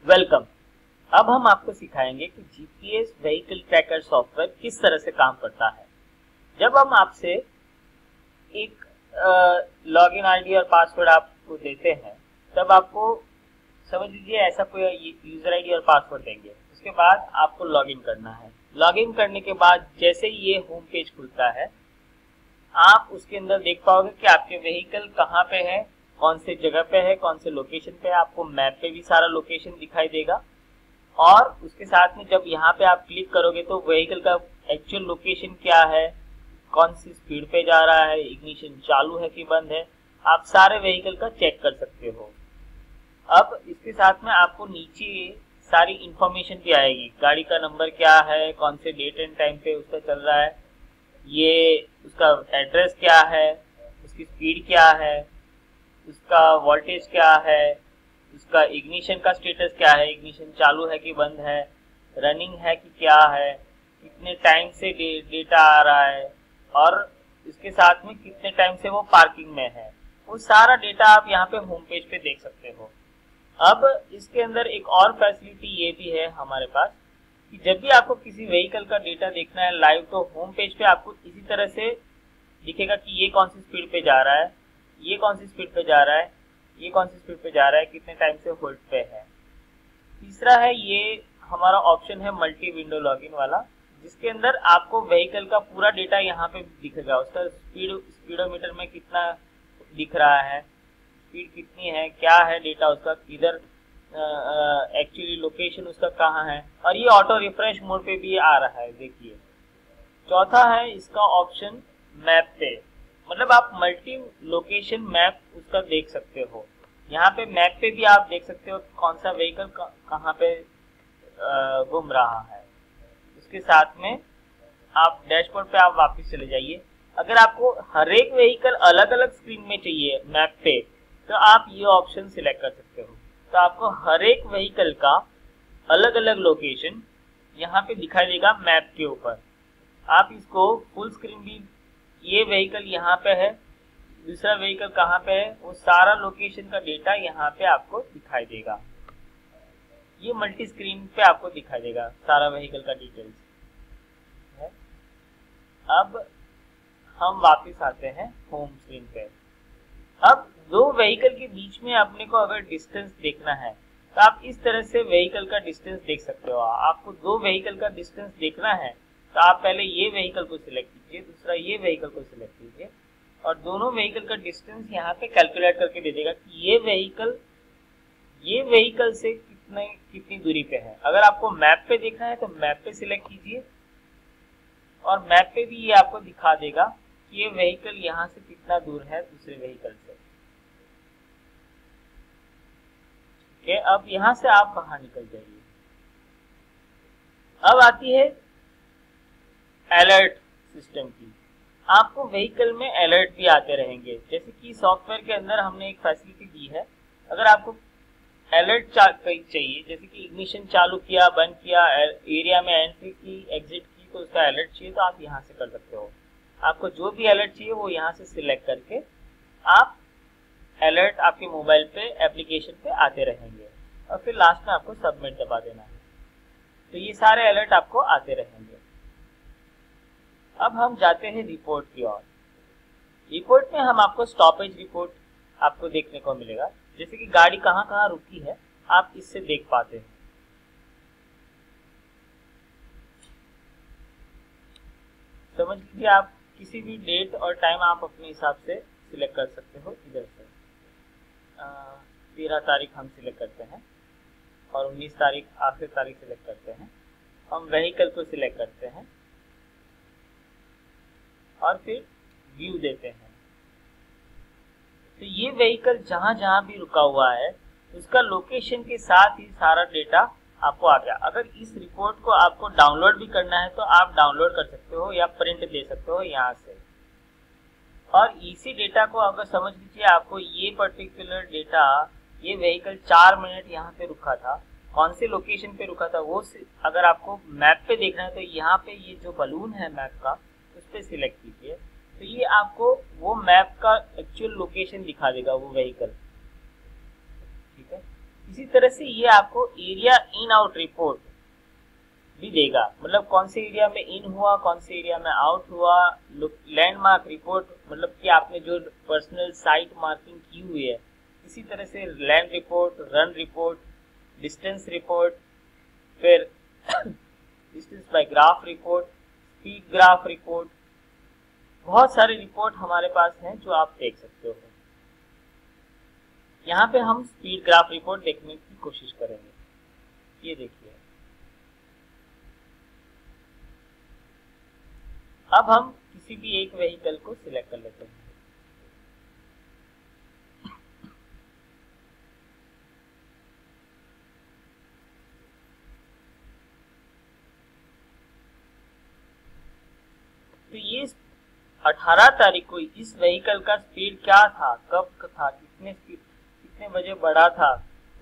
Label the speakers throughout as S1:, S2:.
S1: Welcome. अब हम आपको सिखाएंगे कि जीपीएस व्हीकल ट्रैकर सॉफ्टवेयर किस तरह से काम करता है। जब हम आपसे एक लॉगिन आईडी और पासवर्ड आपको देते हैं, तब आपको समझ लीजिए ऐसा कोई यूजर आईडी और पासवर्ड देंगे। उसके बाद आपको लॉगिन करना है। लॉगिन करने के बाद जैसे ही ये होम पेज खुलता है, आप उसके अंदर देख पाओगे कि आपके व्हीकल कहाँ पे है, कौन से जगह पे है, कौन से लोकेशन पे है। आपको मैप पे भी सारा लोकेशन दिखाई देगा और उसके साथ में जब यहाँ पे आप क्लिक करोगे तो व्हीकल का एक्चुअल लोकेशन क्या है, कौन सी स्पीड पे जा रहा है, इग्निशन चालू है कि बंद है, आप सारे व्हीकल का चेक कर सकते हो। अब इसके साथ में आपको नीचे सारी इंफॉर्मेशन भी आएगी। गाड़ी का नंबर क्या है, कौन से डेट एंड टाइम पे उसका चल रहा है, ये उसका एड्रेस क्या है, उसकी स्पीड क्या है, उसका वोल्टेज क्या है, उसका इग्निशन का स्टेटस क्या है, इग्निशन चालू है कि बंद है, रनिंग है कि क्या है, कितने टाइम से डेटा आ रहा है और इसके साथ में कितने टाइम से वो पार्किंग में है। वो सारा डेटा आप यहाँ पे होम पेज पे देख सकते हो। अब इसके अंदर एक और फैसिलिटी ये भी है हमारे पास कि जब भी आपको किसी व्हीकल का डेटा देखना है लाइव, तो होम पेज पे आपको इसी तरह से दिखेगा कि ये कौन सी स्पीड पे जा रहा है, ये कौन सी स्पीड पे जा रहा है, ये कौन सी स्पीड पे जा रहा है, कितने टाइम से होल्ड पे है। तीसरा है ये हमारा ऑप्शन है मल्टी विंडो लॉगिन वाला, जिसके अंदर आपको व्हीकल का पूरा डेटा यहाँ पे दिखेगा। उसका स्पीडोमीटर में कितना दिख रहा है, स्पीड कितनी है, क्या है डेटा उसका, किधर एक्चुअली लोकेशन उसका कहाँ है, और ये ऑटो रिफ्रेश मोड पे भी आ रहा है। देखिए, चौथा है इसका ऑप्शन मैप पे, मतलब आप मल्टी लोकेशन मैप उसका देख सकते हो। यहाँ पे मैप पे भी आप देख सकते हो कौन सा व्हीकल कहाँ पे घूम रहा है। उसके साथ में आप डैशबोर्ड पे आप वापस चले जाइए। अगर आपको हर एक व्हीकल अलग अलग स्क्रीन में चाहिए मैप पे, तो आप ये ऑप्शन सिलेक्ट कर सकते हो। तो आपको हर एक व्हीकल का अलग अलग लोकेशन यहाँ पे दिखाई देगा मैप के ऊपर। आप इसको फुल स्क्रीन भी, ये व्हीकल यहाँ पे है, दूसरा व्हीकल कहाँ पे है, वो सारा लोकेशन का डेटा यहाँ पे आपको दिखाई देगा। ये मल्टी स्क्रीन पे आपको दिखाई देगा सारा व्हीकल का डिटेल्स है। अब हम वापस आते हैं होम स्क्रीन पे। अब दो व्हीकल के बीच में अपने को अगर डिस्टेंस देखना है, तो आप इस तरह से व्हीकल का डिस्टेंस देख सकते हो। आपको दो व्हीकल का डिस्टेंस देखना है तो आप पहले ये व्हीकल को सिलेक्ट कीजिए, दूसरा ये व्हीकल को सिलेक्ट कीजिए और दोनों व्हीकल का डिस्टेंस यहाँ पे कैलकुलेट करके दे देगा कि ये व्हीकल से कितनी दूरी पे है। अगर आपको मैप पे देखना है तो मैप पे सिलेक्ट कीजिए और मैप पे भी ये आपको दिखा देगा कि ये व्हीकल यहाँ से कितना दूर है दूसरे व्हीकल से। ठीक है, अब यहाँ से आप बाहर निकल जाइए। अब आती है अलर्ट सिस्टम की। आपको व्हीकल में अलर्ट भी आते रहेंगे, जैसे कि सॉफ्टवेयर के अंदर हमने एक फैसिलिटी दी है। अगर आपको अलर्ट चाहिए, जैसे कि इग्निशन चालू किया, बंद किया, एरिया में एंट्री की, एग्जिट की, तो उसका अलर्ट चाहिए तो आप यहाँ से कर सकते हो। आपको जो भी अलर्ट चाहिए वो यहाँ से सिलेक्ट करके आप अलर्ट आपके मोबाइल पे एप्लीकेशन पे आते रहेंगे और फिर लास्ट में आपको सबमिट दबा देना है, तो ये सारे अलर्ट आपको आते रहेंगे। अब हम जाते हैं रिपोर्ट की ओर। रिपोर्ट में हम आपको स्टॉपेज रिपोर्ट आपको देखने को मिलेगा, जैसे कि गाड़ी कहाँ कहाँ रुकी है आप इससे देख पाते हैं। समझ लीजिए आप किसी भी डेट और टाइम आप अपने हिसाब से सिलेक्ट कर सकते हो। इधर से 13 तारीख हम सिलेक्ट करते हैं और 19 तारीख आखिरी तारीख सिलेक्ट करते हैं। हम व्हीकल को सिलेक्ट करते हैं और फिर व्यू देते हैं। तो ये व्हीकल जहां जहां भी रुका हुआ है उसका लोकेशन के साथ ही सारा डेटा आपको आ गया। अगर इस रिपोर्ट को आपको डाउनलोड भी करना है तो आप डाउनलोड कर सकते हो या प्रिंट ले सकते हो यहाँ से। और इसी डेटा को अगर समझ लीजिए आपको ये पर्टिकुलर डेटा, ये व्हीकल 4 मिनट यहाँ पे रुका था, कौन से लोकेशन पे रुका था वो अगर आपको मैप पे देखना है तो यहाँ पे ये जो बलून है मैप का उस पर सिलेक्ट कीजिए, तो ये आपको वो मैप का एक्चुअल लोकेशन दिखा देगा वो व्हीकल। ठीक है, इसी तरह से ये आपको एरिया इन आउट रिपोर्ट भी देगा, मतलब कौन से एरिया में इन हुआ, कौन से एरिया में आउट हुआ। लैंडमार्क रिपोर्ट मतलब कि आपने जो पर्सनल साइट मार्किंग की हुई है, इसी तरह से land report, run report, distance report, फिर distance by graph report, speed graph report, बहुत सारे रिपोर्ट हमारे पास हैं जो आप देख सकते हो। यहाँ पे हम स्पीड ग्राफ रिपोर्ट देखने की कोशिश करेंगे। ये देखिए, अब हम किसी भी एक व्हीकल को सिलेक्ट कर लेते हैं। तो ये 18 तारीख को इस व्हीकल का स्पीड क्या था, कब था, कितने बजे बढ़ा था,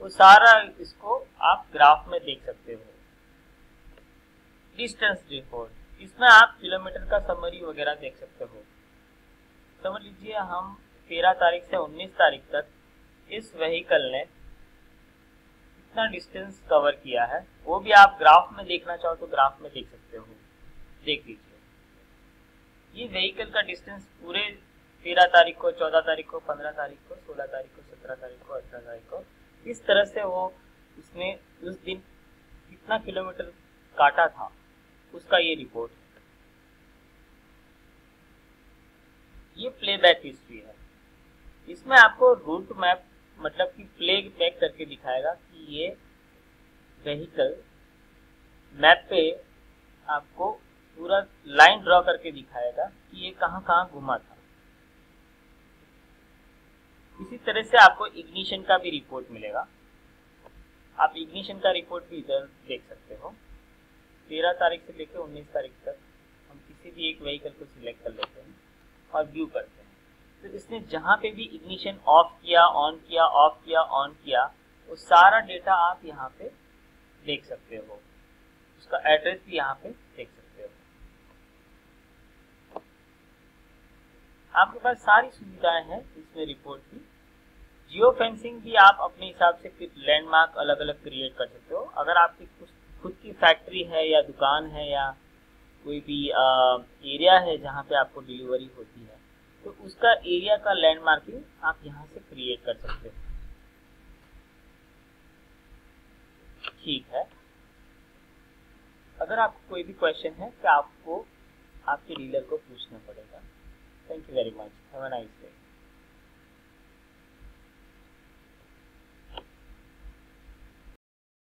S1: वो सारा इसको आप ग्राफ में देख सकते हो। डिस्टेंस रिपोर्ट, इसमें आप किलोमीटर का समरी वगैरह देख सकते हो। समझ लीजिए हम 13 तारीख से 19 तारीख तक इस व्हीकल ने कितना डिस्टेंस कवर किया है, वो भी आप ग्राफ में देखना चाहो तो ग्राफ में देख सकते हो। देख लीजिए, ये व्हीकल का डिस्टेंस पूरे 13 तारीख को, 14 तारीख को, 15 तारीख को, 16 तारीख को, 17 तारीख को, 18 तारीख को, इस तरह से वो उसने उस दिन कितना किलोमीटर काटा था, उसका ये रिपोर्ट है। ये प्लेबैक हिस्ट्री है। इसमें आपको रूट मैप मतलब कि प्ले बैक करके दिखाएगा कि ये व्हीकल मैप पे आपको पूरा लाइन ड्रॉ करके दिखाएगा कि ये कहाँ कहाँ घुमा था। इसी तरह से आपको इग्निशन का भी रिपोर्ट मिलेगा। आप इग्निशन का रिपोर्ट भी इधर देख सकते हो। 13 तारीख से लेकर 19 तारीख तक हम किसी भी एक व्हीकल को सिलेक्ट कर लेते हैं और व्यू करते हैं। तो इसने जहाँ पे भी इग्निशन ऑफ किया, ऑन किया, ऑफ किया, ऑन किया, वो सारा डेटा आप यहाँ पे देख सकते हो। उसका एड्रेस भी यहाँ पे देख सकते हो। आपके पास सारी सुविधाएं हैं इसमें रिपोर्ट की। जियो फेंसिंग भी आप अपने हिसाब से लैंडमार्क अलग अलग क्रिएट कर सकते हो। अगर आपकी खुद की फैक्ट्री है या दुकान है या कोई भी एरिया है जहाँ पे आपको डिलीवरी होती है, तो उसका एरिया का लैंडमार्किंग आप यहाँ से क्रिएट कर सकते हो। ठीक है, अगर आपको कोई भी क्वेश्चन है तो आपको आपके डीलर को पूछना पड़ेगा। Thank you very much. Have a nice day.